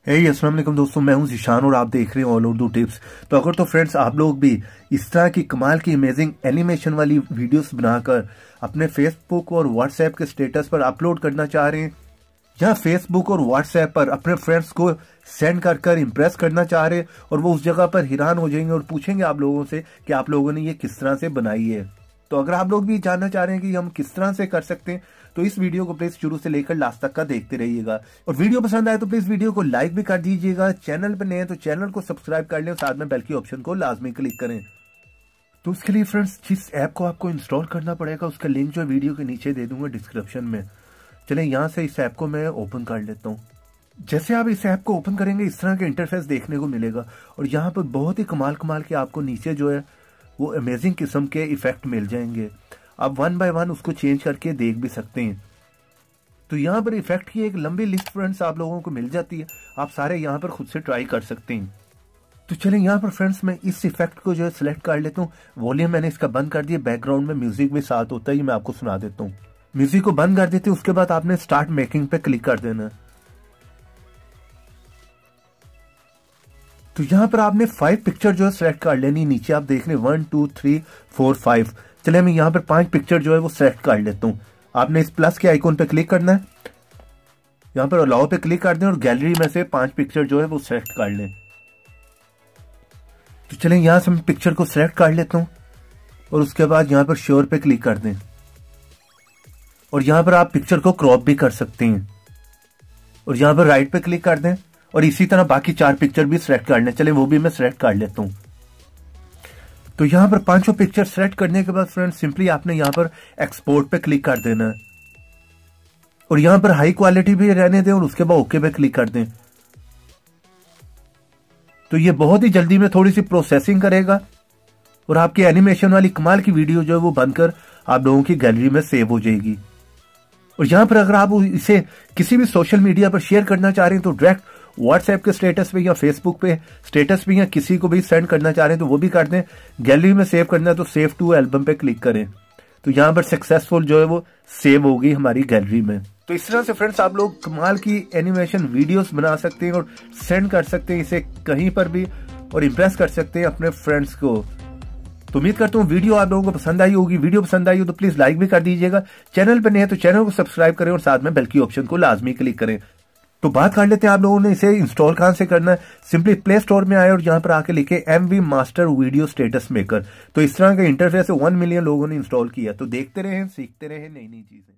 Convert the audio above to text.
अस्सलाम वालेकुम दोस्तों, मैं हूं ज़ीशान और आप देख रहे हैं ऑल उर्दू टिप्स। तो अगर तो फ्रेंड्स आप लोग भी इस तरह की कमाल की अमेजिंग एनिमेशन वाली वीडियोस बनाकर अपने फेसबुक और व्हाट्सएप के स्टेटस पर अपलोड करना चाह रहे हैं या फेसबुक और व्हाट्सएप पर अपने फ्रेंड्स को सेंड कर इम्प्रेस करना चाह रहे हैं और वो उस जगह पर हैरान हो जाएंगे और पूछेंगे आप लोगों से कि आप लोगों ने ये किस तरह से बनाई है। तो अगर आप लोग भी जानना चाह रहे हैं कि हम किस तरह से कर सकते हैं तो इस वीडियो को प्लीज शुरू से लेकर लास्ट तक का देखते रहिएगा। और वीडियो पसंद आए तो प्लीज वीडियो को लाइक भी कर दीजिएगा। चैनल पर नए हैं तो चैनल को सब्सक्राइब कर लें और साथ में बेल की ऑप्शन को लाजमी क्लिक करें। तो उसके लिए फ्रेंड्स जिस ऐप को आपको इंस्टॉल करना पड़ेगा उसका लिंक जो वीडियो के नीचे दे दूंगा डिस्क्रिप्शन में। चलें यहाँ से इस ऐप को मैं ओपन कर लेता हूँ। जैसे आप इस ऐप को ओपन करेंगे इस तरह का इंटरफेस देखने को मिलेगा और यहाँ पर बहुत ही कमाल के आपको नीचे जो है वो अमेजिंग किस्म के इफेक्ट मिल जाएंगे। आप वन बाय वन उसको चेंज करके देख भी सकते हैं। तो यहाँ पर इफेक्ट की एक लंबी लिस्ट फ्रेंड्स आप लोगों को मिल जाती है, आप सारे यहाँ पर खुद से ट्राई कर सकते हैं। तो चलें यहाँ पर फ्रेंड्स मैं इस इफेक्ट को जो है सिलेक्ट कर लेता हूँ। वॉल्यूम मैंने इसका बंद कर दिया, बैकग्राउंड में म्यूजिक भी साथ होता है, मैं आपको सुना देता हूँ। म्यूजिक को बंद कर देते हैं, उसके बाद आपने स्टार्ट मेकिंग पे क्लिक कर देना है। तो यहाँ पर आपने 5 पिक्चर जो है सिलेक्ट कर लेनी। नीचे आप देख रहे हैं 1 2 3 4 5। चले मैं यहाँ पर 5 पिक्चर जो है वो सिलेक्ट कर लेता हूँ। आपने इस प्लस के आइकॉन पे क्लिक करना है, यहाँ पर अलाउ पे क्लिक कर दें और गैलरी में से 5 पिक्चर जो है वो सिलेक्ट कर लें। तो चलें यहाँ से मैं पिक्चर को सिलेक्ट कर लेता हूँ और उसके बाद यहाँ पर श्योर पे क्लिक कर दें और यहाँ पर आप पिक्चर को क्रॉप भी कर सकते हैं और यहाँ पर राइट पे क्लिक कर दें और इसी तरह बाकी 4 पिक्चर भी सिलेक्ट कर लें। चले वो भी मैं सिलेक्ट कर लेता हूँ। तो यहाँ पर 5 पिक्चर सिलेक्ट करने के बाद फ्रेंड्स सिंपली आपने यहाँ पर एक्सपोर्ट पे क्लिक कर देना है और यहाँ पर हाई क्वालिटी भी रहने दें और उसके बाद ओके पे क्लिक कर दें। तो ये बहुत ही जल्दी में थोड़ी सी प्रोसेसिंग करेगा और आपकी एनिमेशन वाली कमाल की वीडियो जो है वो बनकर आप लोगों की गैलरी में सेव हो जाएगी। और यहाँ पर अगर आप इसे किसी भी सोशल मीडिया पर शेयर करना चाह रहे हैं तो डायरेक्ट व्हाट्सएप के स्टेटस पे या फेसबुक पे स्टेटस पे या किसी को भी सेंड करना चाह रहे हैं तो वो भी कर दें। गैलरी में सेव करना है तो सेव टू एल्बम पे क्लिक करें। तो यहाँ पर सक्सेसफुल जो है वो सेव होगी हमारी गैलरी में। तो इस तरह से फ्रेंड्स आप लोग कमाल की एनिमेशन वीडियोस बना सकते हैं और सेंड कर सकते हैं इसे कहीं पर भी और इम्प्रेस कर सकते हैं अपने फ्रेंड्स को। तो उम्मीद करता हूँ वीडियो आप लोगों को पसंद आई होगी। वीडियो पसंद आई हो तो प्लीज लाइक भी कर दीजिएगा। चैनल पर नए हैं तो चैनल को सब्सक्राइब करें और साथ में बेल की ऑप्शन को लाजमी क्लिक करें। तो बात कर लेते हैं आप लोगों ने इसे इंस्टॉल कहां से करना है। सिंपली प्ले स्टोर में आए और यहाँ पर आके लिखे MV master video status maker. तो इस तरह का इंटरफेस 1 मिलियन लोगों ने इंस्टॉल किया। तो देखते रहें, सीखते रहें नई नई चीजें।